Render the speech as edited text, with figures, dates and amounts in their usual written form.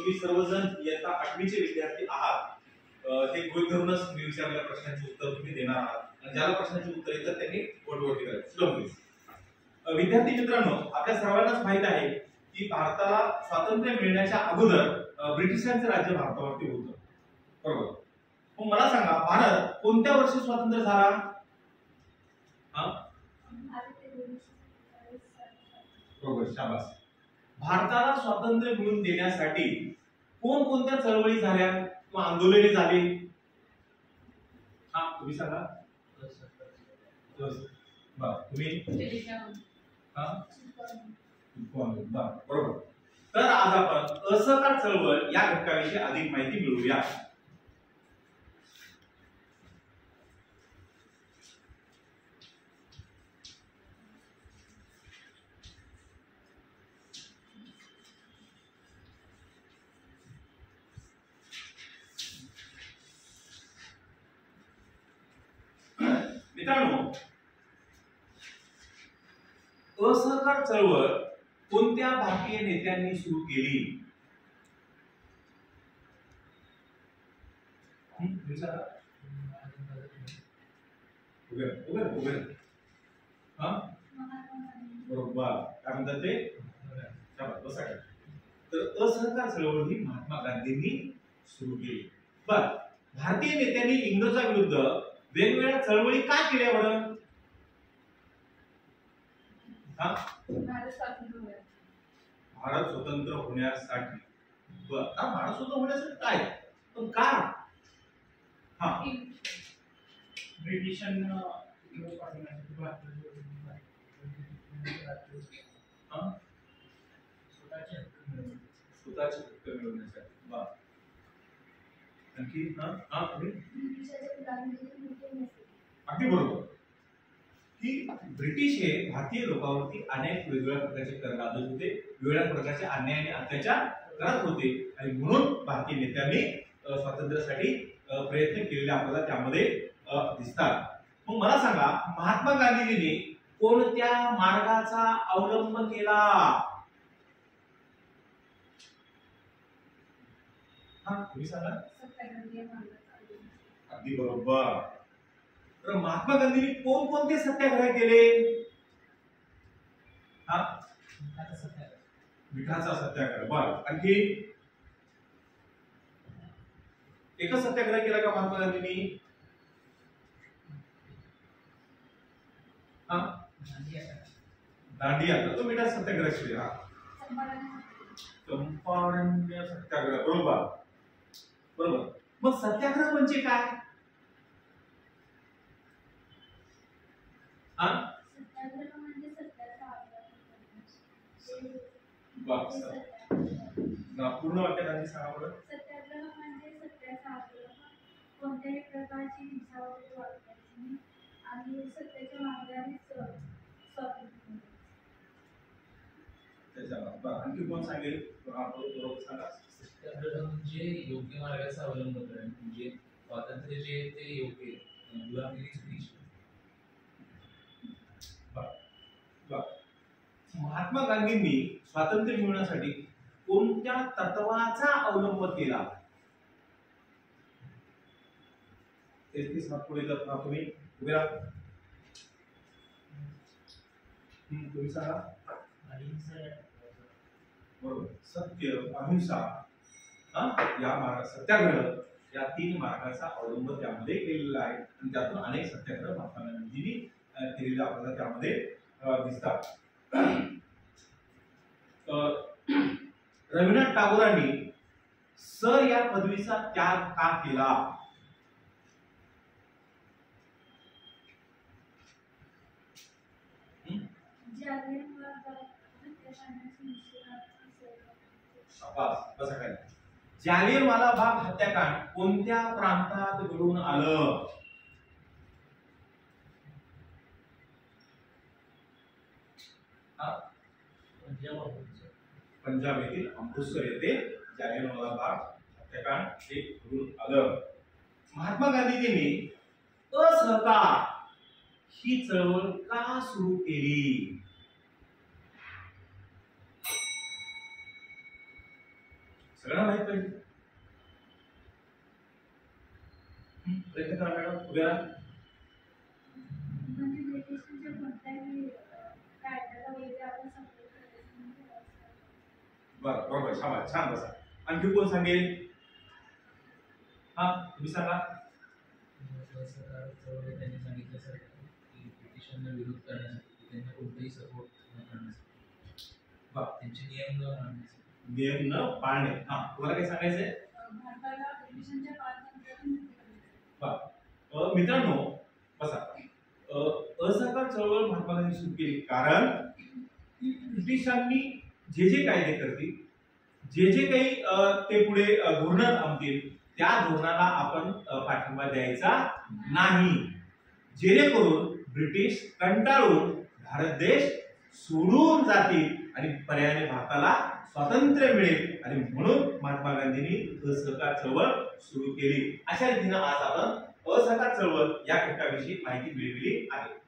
तुम्ही सर्वजण इयत्ता 8वीचे विद्यार्थी आहात, ते गृहीत धरूनच मी विचारलेल्या प्रश्नांची उत्तर तुम्ही देणार आहात आणि ज्याला प्रश्नाची उत्तर येतात त्यांनी वोटवरती करायचं. विद्यार्थी मित्रांनो, आपल्या सर्वांनाच माहित आहे की भारताला स्वातंत्र्य मिळण्याच्या अगोदर ब्रिटिशांचे राज्य भारतावरती होतं, बरोबर. मग मला सांगा, भारत कोणत्या वर्षी स्वतंत्र झाला? बरोबर, शाबास. भारताला स्वातंत्र्य मिळवून देण्यासाठी कोणकोणत्या चळवळी झाल्या किंवा आंदोलने झाली? तुम्ही सांगा. तुम्ही बरोबर. तर आज आपण असहकार चळवळ या घटकाविषयी अधिक माहिती मिळवूया. मित्रांनो, असहकार चळवळ कोणत्या भारतीय नेत्यांनी सुरू केली? बरोबर, काय म्हणतात ते? तर असहकार चळवळ ही महात्मा गांधींनी सुरू केली. बर, भारतीय नेत्यांनी इंग्रजांविरुद्ध वेगवेगळ्या चळवळी का केल्या बरं? भारत स्वतंत्र होण्यासाठी. भारत स्वतंत्र होण्यासाठी काय, पण का? ब्रिटिशांना स्वतःचे हक्क मिळवण्यासाठी. आणखी अगदी बरोबर की ब्रिटिश हे भारतीय लोकांवरती अनेक वेगवेगळ्या प्रकारचे कर लादत होते, वेगवेगळ्या प्रकारचे अन्याय आणि अत्याचार करत होते आणि म्हणून भारतीय नेत्यांनी स्वातंत्र्यासाठी प्रयत्न केलेले आपल्याला त्यामध्ये दिसतात. मग मला सांगा, महात्मा गांधींनी कोणत्या मार्गाचा अवलंब केला? तुम्ही सांगा. अगदी बरोबर. तर महात्मा गांधींनी कोणकोणते सत्याग्रह केले? मिठाचा सत्याग्रह. बर, आणखी एकच सत्याग्रह केला का महात्मा गांधींनी? दांडिया, तो मिठाचा सत्याग्रह केला. चंपारण्य सत्याग्रह. बरोबर बरोबर. मग सत्याग्रह म्हणजे काय? पूर्ण वाक्यात आधी सांगा बरं. सत्याग्रह म्हणजे सत्याचा आग्रह, कोणत्याही प्रकारची हिंसा वगैरे वापरायची नाही आणि सत्याच्या मार्गाने स्वातंत्र्य. त्याच्यावर आणखी कोण सांगेल? बरोबर सांगा. सत्याग्रह म्हणजे योग्य मार्गाचा अवलंब करणे, म्हणजे स्वातंत्र्य जे ते योग्य गुलामगिरी चुकीची. महात्मा गांधींनी स्वातंत्र्य मिळवण्यासाठी कोणत्या तत्वाचा अवलंब केला? 33 मार्क पुढे तत्व तुम्ही उभे राहा. तुम्ही सांगा. बरोबर, सत्य, अहिंसा, या मार्ग सत्याग्रह या 3 मार्गाचा अवलंब त्यामध्ये केलेला आहे आणि त्यातून अनेक सत्याग्रह महात्मा गांधींनी केलेले आपल्याला त्यामध्ये दिसतात. रवींद्रनाथ टागोरांनी सर या पदवीचा त्याग का केला? जालियनवाला बाग हत्याकांड कोणत्या प्रांतात घडून आलं? पंजाब येथील अमृतसर येथे जालियनवाला बाग हत्याकांड हे घडून आलं. महात्मा गांधीजींनी असहकार ही चळवळ का सुरू केली? सगळ्यांना माहित पाहिजे. प्रयत्न करा मॅडम, उभ्या राहा. म्हणजे ब्रिटिशांच्या कोणत्याही कायद्याला वगैरे आपण सपोर्ट करायचं म्हणजे बरं, बरोबर, छान छान. बसा. आणखी कोण सांगेल? हा, तुम्ही सांगा. त्यांनी सांगितल्यासारखं की ब्रिटिशांना विरोध करण्यासाठी त्यांना कोणताही सपोर्ट न करण्यासाठी त्यांचे नियम न मानण्यासाठी. नियम न पाळणे. हा, तुम्हाला काय सांगायचंय? भारताला ब्रिटिशांच्या पारतंत्र्यातून मुक्त करायचं. मित्रांनो, बसा. असहकार चळवळ महात्मा गांधी सुरू केली कारण ब्रिटिशांनी जे जे कायदे करतील, जे जे काही ते पुढे धोरण आणतील, त्या धोरणाला आपण पाठिंबा द्यायचा नाही, जेणेकरून ब्रिटिश कंटाळून भारत देश सोडून जातील आणि पर्यायाने भारताला स्वातंत्र्य मिळेल. आणि म्हणून महात्मा गांधींनी असहकार चळवळ सुरू केली. अशा रीतीने आज आपण असहकार चळवळ या घटकाविषयी माहिती मिळवली आहे.